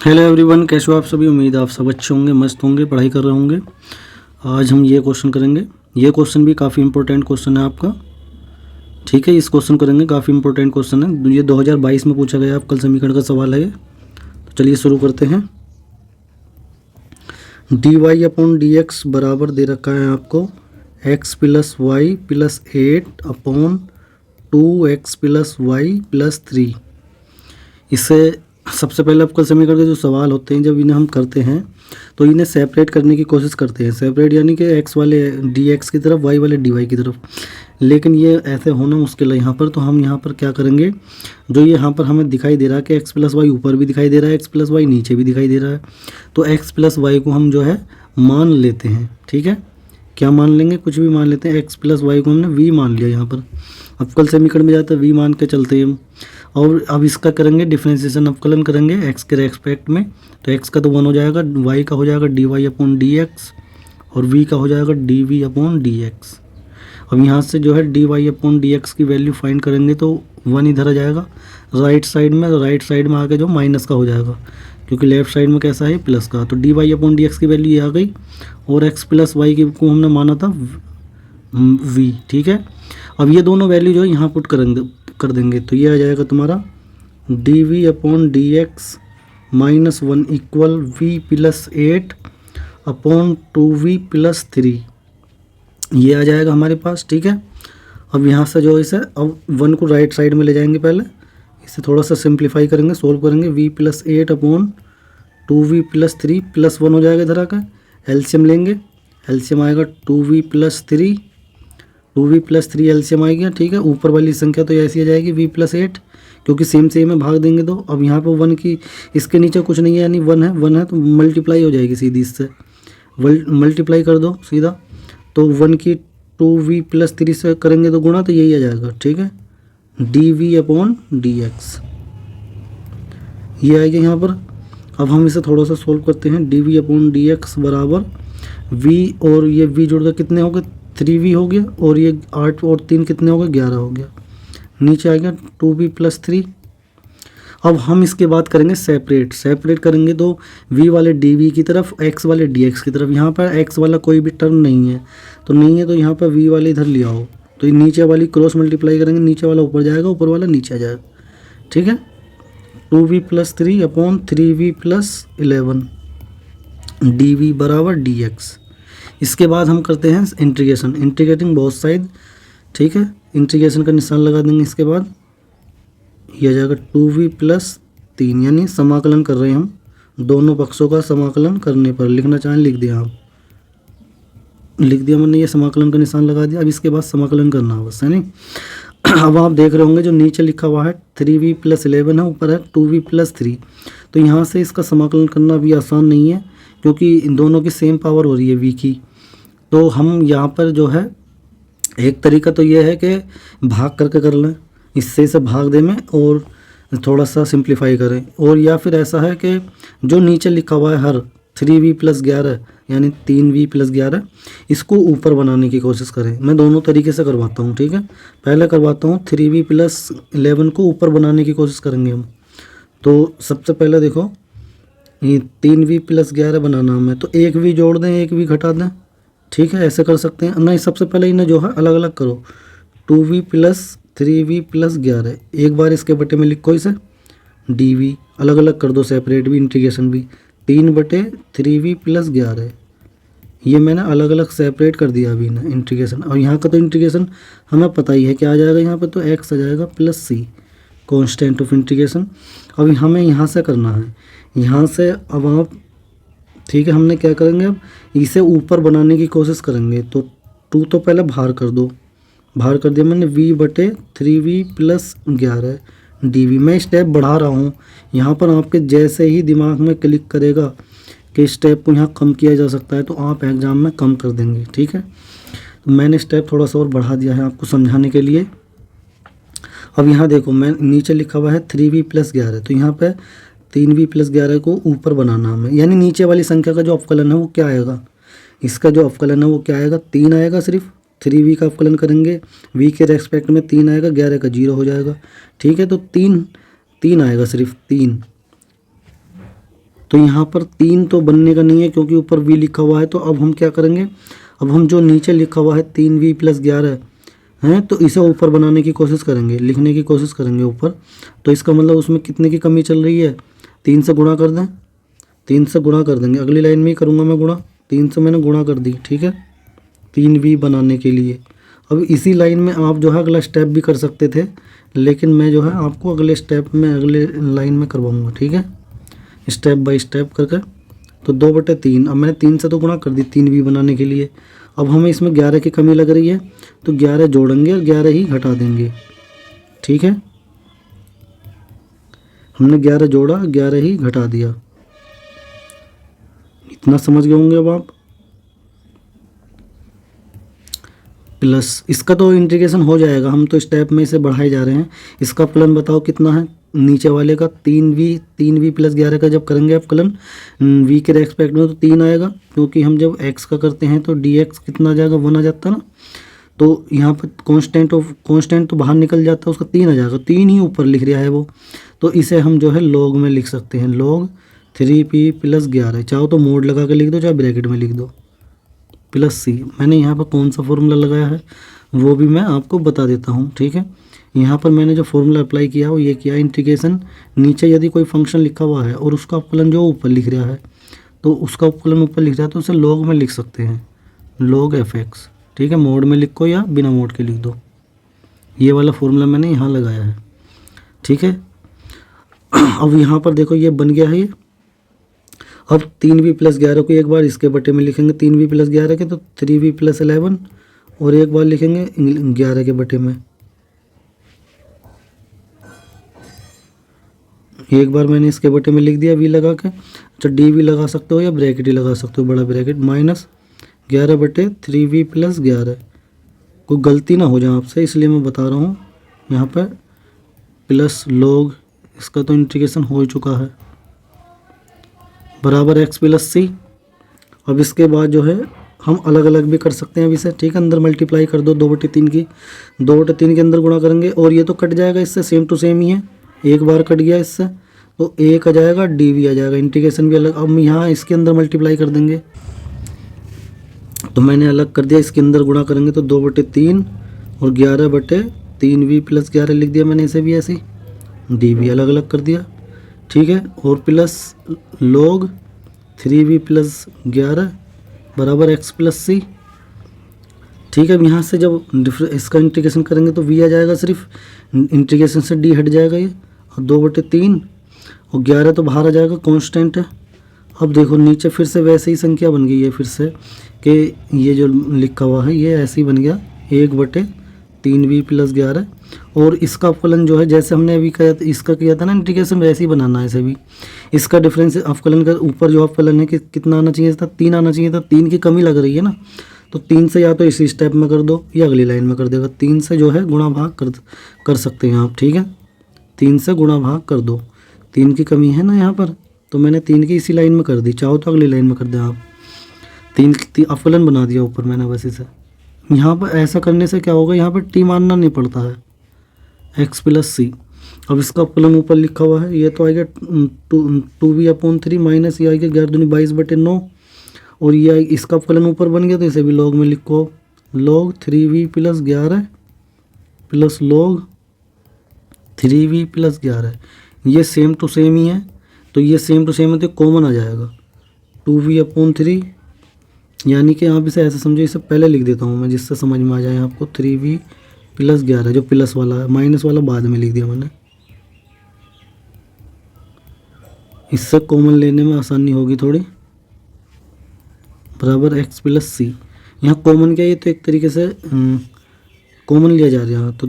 Hello everyone, कैसे हो आप सभी। उम्मीद है आप सब अच्छे होंगे, मस्त होंगे, पढ़ाई कर रहे होंगे। आज हम ये क्वेश्चन करेंगे। ये क्वेश्चन भी काफ़ी इंपॉर्टेंट क्वेश्चन है आपका। ठीक है, इस क्वेश्चन करेंगे, काफ़ी इंपॉर्टेंट क्वेश्चन है। ये 2022 में पूछा गया आपका समीकरण का सवाल है ये। तो चलिए शुरू करते हैं। D Y upon D X बराबर दे रखा है आपको X plus Y plus 8 upon 2x plus Y plus 3। इससे सबसे पहले आपका समीकरण के जो सवाल होते हैं, जब इन्हें हम करते हैं तो इन्हें सेपरेट करने की कोशिश करते हैं। सेपरेट यानी कि एक्स वाले डी एक्स की तरफ, वाई वाले डी वाई की तरफ। लेकिन ये ऐसे होना मुश्किल है यहाँ पर। तो हम यहाँ पर क्या करेंगे, जो ये यहाँ पर हमें दिखाई दे रहा है कि एक्स प्लस वाई ऊपर भी दिखाई दे रहा है, एक्स प्लस वाई नीचे भी दिखाई दे रहा है, तो एक्स प्लस वाई को हम जो है मान लेते हैं। ठीक है, क्या मान लेंगे, कुछ भी मान लेते हैं। एक्स प्लस वाई को हमने वी मान लिया यहाँ पर। अब कल समीकरण में जाते हैं वी मान के चलते हैं हम। और अब इसका करेंगे डिफरेंशिएशन, अवकलन करेंगे एक्स के रेस्पेक्ट में। तो एक्स का तो 1 हो जाएगा, वाई का हो जाएगा D Y upon D X, और वी का हो जाएगा D V upon D X. अब यहाँ से जो है D Y upon D X की वैल्यू फाइंड करेंगे तो 1 इधर आ जाएगा राइट साइड में। राइट साइड में आके जो माइनस का हो जाएगा, क्योंकि लेफ्ट साइड में कैसा है, प्लस का। तो D Y upon D X की वैल्यू ये आ गई, और एक्स प्लस वाई की को हमने माना था वी। ठीक है, अब ये दोनों वैल्यू जो है यहाँ पुट कर देंगे तो ये आ जाएगा तुम्हारा D V upon D X minus 1 equal V plus 8 upon 2v plus 3। ये आ जाएगा हमारे पास। ठीक है, अब यहाँ से जो इसे अब 1 को राइट साइड में ले जाएंगे, पहले इसे थोड़ा सा सिंप्लीफाई करेंगे, सोल्व करेंगे। v plus 8 upon 2v plus 3 plus 1 हो जाएगा इधर आकर। एलसीएम लेंगे, एलसीएम आएगा 2v plus 3, 2v plus 3 LCM आ गया। ठीक है, ऊपर वाली संख्या तो ऐसी आ जाएगी v प्लस 8, क्योंकि सेम में भाग देंगे। तो अब यहाँ पे 1 की, इसके नीचे कुछ नहीं है यानी 1 है तो मल्टीप्लाई हो जाएगी सीधी, इससे मल्टीप्लाई कर दो सीधा। तो 1 की 2v प्लस 3 से करेंगे तो गुणा, तो यही आ जाएगा। ठीक है, D V upon D X ये आएगा यहाँ पर। अब हम इसे थोड़ा सा सोल्व करते हैं। D V upon D X बराबर v, और ये v जोड़कर कितने हो गए, 3v हो गया, और ये 8 और 3 कितने हो गए, 11 हो गया। नीचे आ गया 2v प्लस 3। अब हम इसके बाद करेंगे सेपरेट करेंगे तो v वाले dv की तरफ, x वाले dx की तरफ। यहाँ पर x वाला कोई भी टर्म नहीं है, तो यहाँ पर v वाले इधर ले आओ, तो ये नीचे वाली क्रॉस मल्टीप्लाई करेंगे, नीचे वाला ऊपर जाएगा, ऊपर वाला नीचे आ जाएगा। ठीक है, 2v plus 3 upon 3v plus 11 dv बराबर dx। इसके बाद हम करते हैं इंटीग्रेशन, इंटीग्रेटिंग बोथ साइड। ठीक है, इंटीग्रेशन का निशान लगा देंगे। इसके बाद ये आ जाएगा 2v प्लस 3, यानी समाकलन कर रहे हैं हम, दोनों पक्षों का समाकलन करने पर। लिखना चाहें लिख दिया, आप लिख दिया मैंने, ये समाकलन का निशान लगा दिया। अब इसके बाद समाकलन करना है बस, है नहीं। अब आप देख रहे होंगे जो नीचे लिखा हुआ है 3v प्लस 11 है, ऊपर है 2v प्लस 3। तो यहाँ से इसका समाकलन करना भी आसान नहीं है, क्योंकि इन दोनों की सेम पावर हो रही है v की। तो हम यहाँ पर जो है, एक तरीका तो ये है कि भाग करके कर लें, इससे इसे भाग दे में और थोड़ा सा सिंप्लीफाई करें। और या फिर ऐसा है कि जो नीचे लिखा हुआ है हर 3v प्लस 11 यानी 3v प्लस 11, इसको ऊपर बनाने की कोशिश करें। मैं दोनों तरीके से करवाता हूँ। ठीक है, पहले करवाता हूँ 3v प्लस 11 को ऊपर बनाने की कोशिश करेंगे हम। तो सबसे पहले देखो, ये 3v प्लस 11 बनाना हमें, तो एक v जोड़ दें, एक v घटा दें। ठीक है, ऐसे कर सकते हैं। नहीं, सबसे पहले इन्हें जो है अलग अलग करो। 2v प्लस 3v प्लस 11, एक बार इसके बटे में लिखो इसे dv, अलग अलग कर दो, सेपरेट भी, इंटीग्रेशन भी। 3/3v प्लस 11, ये मैंने अलग अलग सेपरेट कर दिया अभी ना इंटीग्रेशन। और यहाँ का तो इंटीग्रेशन हमें पता ही है क्या आ जाएगा, यहाँ पे तो x आ जाएगा plus c, constant of integration. अब हमें यहाँ से करना है, यहाँ से अब आप, ठीक है, हमने क्या करेंगे, अब इसे ऊपर बनाने की कोशिश करेंगे। तो 2 तो पहले बाहर कर दो, बाहर कर दिया मैंने, v/3v प्लस 11 dv। मैं स्टेप बढ़ा रहा हूँ यहाँ पर, आपके जैसे ही दिमाग में क्लिक करेगा कि स्टेप को यहाँ कम किया जा सकता है, तो आप एग्ज़ाम में कम कर देंगे। ठीक है, तो मैंने स्टेप थोड़ा सा और बढ़ा दिया है आपको समझाने के लिए। अब यहाँ देखो, मैं नीचे लिखा हुआ है 3v प्लस 11, तो यहाँ पे 3v प्लस 11 को ऊपर बनाना हमें, यानी नीचे वाली संख्या का जो अवकलन है वो क्या आएगा, इसका जो अवकलन है वो क्या आएगा, 3 आएगा। सिर्फ 3v का अवकलन करेंगे, v के रेस्पेक्ट में 3 आएगा, 11 का 0 हो जाएगा। ठीक है, तो 3 आएगा, सिर्फ 3। तो यहाँ पर 3 तो बनने का नहीं है क्योंकि ऊपर v लिखा हुआ है। तो अब हम क्या करेंगे, अब हम जो नीचे लिखा हुआ है 3v + 11 हैं, तो इसे ऊपर बनाने की कोशिश करेंगे, लिखने की कोशिश करेंगे ऊपर। तो इसका मतलब उसमें कितने की कमी चल रही है, 3 से गुणा कर दें, 3 से गुणा कर देंगे। अगली लाइन में ही करूँगा मैं गुणा, 3 से मैंने गुणा कर दी, ठीक है, 3v बनाने के लिए। अब इसी लाइन में आप जो है अगला स्टेप भी कर सकते थे, लेकिन मैं जो है आपको अगले स्टेप में अगले लाइन में करवाऊँगा, ठीक है, स्टेप बाय स्टेप करके। तो 2/3, अब मैंने 3 से तो गुणा कर दी 3v बनाने के लिए। अब हमें इसमें 11 की कमी लग रही है, तो 11 जोड़ेंगे और 11 ही घटा देंगे, ठीक है। हमने 11 जोड़ा, 11 ही घटा दिया। इतना समझ गए होंगे अब आप। प्लस इसका तो इंटीग्रेशन हो जाएगा, हम तो स्टेप में इसे बढ़ाए जा रहे हैं। इसका फलन बताओ कितना है, नीचे वाले का 3v + 11 का जब करेंगे आप फलन v के रेस्पेक्ट में तो 3 आएगा, क्योंकि हम जब x का करते हैं तो dx कितना आ जाएगा, 1 आ जाता है ना। तो यहाँ पर कांस्टेंट तो बाहर निकल जाता है, उसका 3 आ जाएगा, 3 ही ऊपर लिख रहा है वो। तो इसे हम जो है log में लिख सकते हैं, log 3p + 11। चाहो तो मोड लगा के लिख दो, चाहे ब्रैकेट में लिख दो, +c। मैंने यहाँ पर कौन सा फॉर्मूला लगाया है वो भी मैं आपको बता देता हूँ, ठीक है। यहाँ पर मैंने जो फॉर्मूला अप्लाई किया वो ये किया, इंटीग्रेशन नीचे यदि कोई फंक्शन लिखा हुआ है और उसका अपकलन जो ऊपर लिख रहा है, तो उसका अपकलन ऊपर लिख रहा है तो उसे log में लिख सकते हैं, log fx, ठीक है। मोड में लिखो या बिना मोड के लिख दो, ये वाला फॉर्मूला मैंने यहाँ लगाया है, ठीक है। अब यहाँ पर देखो ये बन गया है ये। अब 3v + 11 को एक बार इसके बटे में लिखेंगे, 3v + 11 के, तो 3v + 11, और एक बार लिखेंगे 11 के बटे में। एक बार मैंने इसके बटे में लिख दिया v लगा के। अच्छा, dv लगा सकते हो या ब्रैकेट ही लगा सकते हो, बड़ा ब्रैकेट, -11/3v + 11। कोई गलती ना हो जाए आपसे, इसलिए मैं बता रहा हूँ यहाँ पर। प्लस log, इसका तो इंटीग्रेशन हो चुका है, बराबर x + c। अब इसके बाद जो है हम अलग अलग भी कर सकते हैं अब इसे, ठीक है। अंदर मल्टीप्लाई कर दो 2/3 की, 2/3 के अंदर गुणा करेंगे और ये तो कट जाएगा इससे, सेम टू सेम ही है, एक बार कट गया इससे, तो 1 आ जाएगा, dv आ जाएगा, इंटीग्रेशन भी अलग। अब यहाँ इसके अंदर मल्टीप्लाई कर देंगे, तो मैंने अलग कर दिया, इसके अंदर गुणा करेंगे तो 2/3 और 11/3v + 11 लिख दिया मैंने इसे भी ऐसे ही, dv अलग अलग कर दिया, ठीक है। और प्लस log 3v + 11 बराबर x + c, ठीक है। अब यहाँ से जब इसका इंटीग्रेशन करेंगे तो v आ जाएगा, सिर्फ इंटीग्रेशन से d हट जाएगा ये, और 2/3 और 11 तो बाहर आ जाएगा, कांस्टेंट है। अब देखो नीचे फिर से वैसे ही संख्या बन गई है फिर से, कि ये जो लिखा हुआ है ये ऐसे ही बन गया, 1/3v + 11। और इसका अवकलन जो है जैसे हमने अभी इसका किया था ना इंटीग्रेशन, वैसे ही बनाना है इसे भी। इसका डिफरेंस अवकलन का ऊपर जो अवकलन है कि कितना आना चाहिए था, 3 आना चाहिए था, 3 की कमी लग रही है ना, तो 3 से या तो इसी स्टेप में कर दो या अगली लाइन में कर देगा। 3 से जो है गुणा भाग कर सकते हैं आप, ठीक है। 3 से गुणा भाग कर दो, 3 की कमी है ना यहाँ पर, तो मैंने 3 की इसी लाइन में कर दी, चाहो तो अगली लाइन में कर दें आप। 3 अवकलन बना दिया ऊपर मैंने बस इसे। यहाँ पर ऐसा करने से क्या होगा, यहाँ पर t मानना नहीं पड़ता है, x + c। अब इसका अवकलन ऊपर लिखा हुआ है, ये तो आएगा 2v/3 माइनस ये आएगा 11×22/9, और ये इसका अवकलन ऊपर बन गया तो इसे भी log में लिखो, log 3v + 11 plus log 3v + 11। ये सेम टू सेम ही है, तो ये सेम टू सेम है तो कॉमन आ जाएगा 2v/3, यानी कि आप इसे ऐसे समझो, इसे पहले लिख देता हूँ मैं जिससे समझ में आ जाए आपको। 3v + 11 जो प्लस वाला है, माइनस वाला बाद में लिख दिया मैंने, इससे कॉमन लेने में आसानी होगी थोड़ी, बराबर x + c। यहाँ कॉमन क्या है, ये तो एक तरीके से कॉमन लिया जा रहा है, तो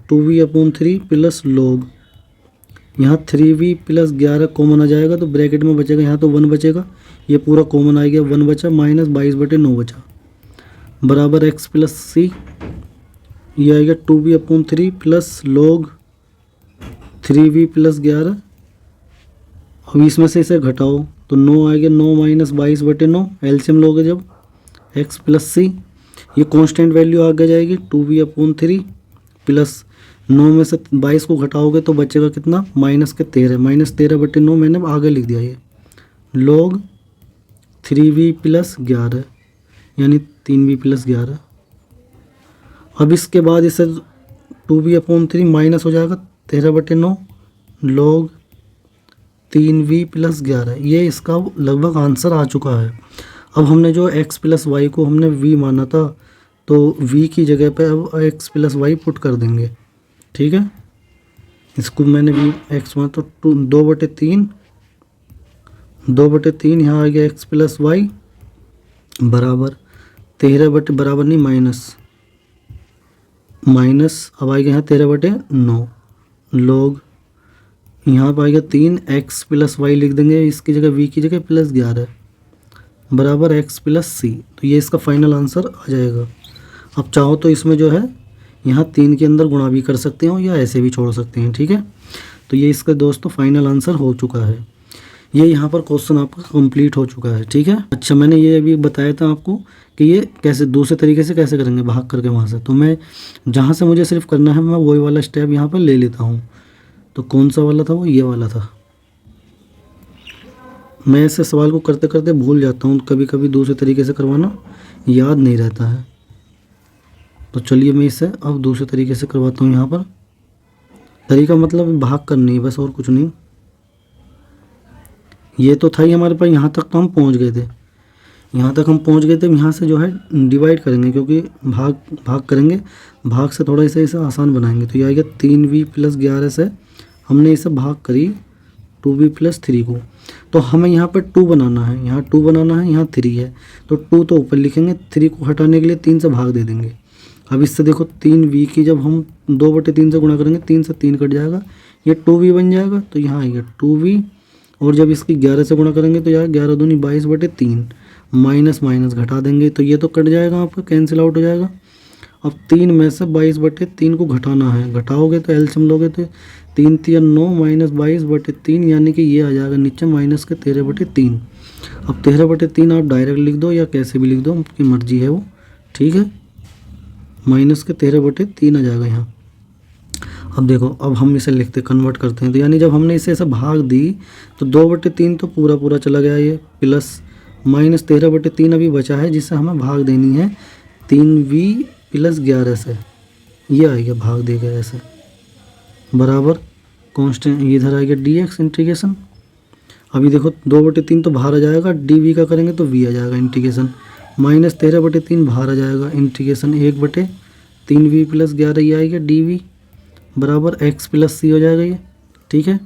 2v/3 प्लस log, यहाँ 3v + 11 कॉमन आ जाएगा तो ब्रैकेट में बचेगा, यहाँ तो 1 बचेगा, ये पूरा कॉमन आ गया, 1 बचा, -22/9 बचा, बराबर x + c। ये आएगा 2v/3 प्लस log 3v + 11। अब इसमें से इसे घटाओ तो 9 आएगा, 9 - 22/9, एलसीएम लोगे जब x + c, ये कांस्टेंट वैल्यू आगे जाएगी 2v/3 प्लस 9 में से 22 को घटाओगे तो बचेगा कितना, -13, -13/9 मैंने आगे लिख दिया, ये log 3v प्लस 11 यानी 3v प्लस 11। अब इसके बाद इसे 2v/3 माइनस हो जाएगा 13/9 log 3v प्लस 11। ये इसका लगभग आंसर आ चुका है। अब हमने जो x प्लस वाई को हमने v माना था, तो v की जगह पे अब x प्लस वाई पुट कर देंगे। ठीक है, इसको मैंने v x माना तो 2/3 यहाँ आ गया x प्लस वाई बराबर 13 बराबर नहीं माइनस अब आएगा यहाँ 13/9 log यहाँ पर आएगा 3x प्लस वाई लिख देंगे, इसकी जगह v की जगह प्लस 11 बराबर x प्लस सी। तो ये इसका फाइनल आंसर आ जाएगा। अब चाहो तो इसमें जो है यहाँ 3 के अंदर गुणा भी कर सकते हो या ऐसे भी छोड़ सकते हैं। ठीक है, तो ये इसका दोस्तों फाइनल आंसर हो चुका है। ये यहाँ पर क्वेश्चन आपका कंप्लीट हो चुका है। ठीक है, अच्छा मैंने ये अभी बताया था आपको कि ये कैसे दूसरे तरीके से कैसे करेंगे भाग करके वहाँ से। तो मैं जहाँ से मुझे सिर्फ करना है मैं वही वाला स्टेप यहाँ पर ले लेता हूँ। तो कौन सा वाला था वो, ये वाला था। मैं ऐसे सवाल को करते करते भूल जाता हूँ, कभी कभी दूसरे तरीके से करवाना याद नहीं रहता है। तो चलिए मैं इसे अब दूसरे तरीके से करवाता हूँ। यहाँ पर तरीका मतलब भाग करनी है बस, और कुछ नहीं। ये तो था ही हमारे पास, यहाँ तक तो हम पहुँच गए थे। यहाँ तक हम पहुँच गए थे। यहाँ से जो है डिवाइड करेंगे, क्योंकि भाग करेंगे, भाग से थोड़ा इसे आसान बनाएंगे। तो ये आएगा 3v प्लस 11 से हमने इसे भाग करी 2v प्लस 3 को। तो हमें यहाँ पर 2 बनाना है, यहाँ 2 बनाना है, यहाँ 3 है। तो 2 तो ऊपर लिखेंगे, 3 को हटाने के लिए 3 से भाग दे देंगे। अब इससे देखो 3v की जब हम 2/3 से गुणा करेंगे, 3 से 3 कट जाएगा, ये 2v बन जाएगा। तो यहाँ आएगा 2v, और जब इसकी 11 से गुणा करेंगे तो यहाँ 11 दूनी 22/3 माइनस माइनस घटा देंगे, तो ये तो कट जाएगा, आपका कैंसिल आउट हो जाएगा। अब 3 में से 22/3 को घटाना है, घटाओगे तो एलसीएम लोगे तो 3 3 9 माइनस 22/3 यानी कि ये आ जाएगा नीचे माइनस के 13/3। अब 13/3 आप डायरेक्ट लिख दो या कैसे भी लिख दो, आपकी मर्जी है वो। ठीक है, माइनस के 13/3 आ जाएगा यहाँ। अब देखो, अब हम इसे लिखते कन्वर्ट करते हैं। तो यानी जब हमने इसे ऐसा भाग दी तो 2/3 तो पूरा चला गया, ये प्लस माइनस 13/3 अभी बचा है, जिससे हमें भाग देनी है 3v प्लस 11 से। ये आएगा भाग देगा ऐसे बराबर कांस्टेंट, इधर आएगा dx इंटीग्रेशन। अभी देखो 2/3 तो बाहर आ जाएगा, dv का करेंगे तो v आ जाएगा इंटीग्रेशन, माइनस 13/3 बाहर आ जाएगा इंटीग्रेशन 1/3v प्लस 11 ये आएगा dv बराबर x प्लस सी हो जाएगा ये। ठीक है,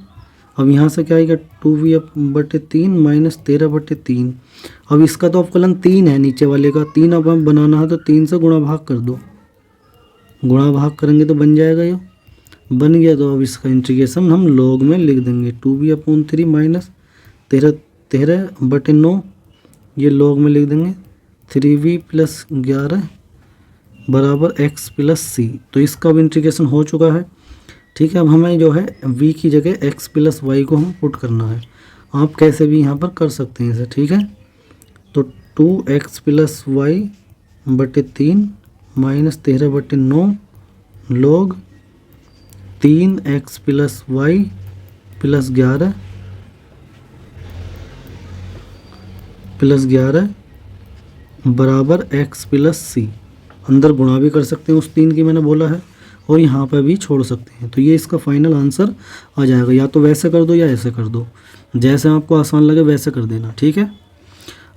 अब यहाँ से क्या आएगा 2v/3 माइनस 13/3। अब इसका तो अवकलन 3 है, नीचे वाले का 3 अब हम बनाना है तो 3 से गुणा भाग कर दो, गुणा भाग करेंगे तो बन जाएगा, ये बन गया। तो अब इसका इंटीग्रेशन हम लॉग में लिख देंगे 2v/3 माइनस 13/9 ये लॉग में लिख देंगे 3v प्लस 11 बराबर x प्लस सी। तो इसका अब इंटीग्रेशन हो चुका है। ठीक है, अब हमें जो है v की जगह x प्लस वाई को हम पुट करना है। आप कैसे भी यहाँ पर कर सकते हैं इसे। ठीक है, तो 2x प्लस वाई बटे 3 minus 13/9 log 3x plus Y plus 11 बराबर x प्लस सी। अंदर गुणा भी कर सकते हैं उस 3 की मैंने बोला है, और यहाँ पर भी छोड़ सकते हैं। तो ये इसका फाइनल आंसर आ जाएगा। या तो वैसे कर दो या ऐसे कर दो, जैसे आपको आसान लगे वैसे कर देना। ठीक है,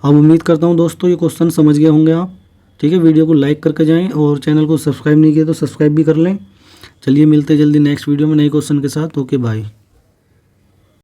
अब उम्मीद करता हूँ दोस्तों ये क्वेश्चन समझ गए होंगे आप। ठीक है, वीडियो को लाइक करके जाएं और चैनल को सब्सक्राइब नहीं किया तो सब्सक्राइब भी कर लें। चलिए मिलते जल्दी नेक्स्ट वीडियो में नए क्वेश्चन के साथ। Okay bye.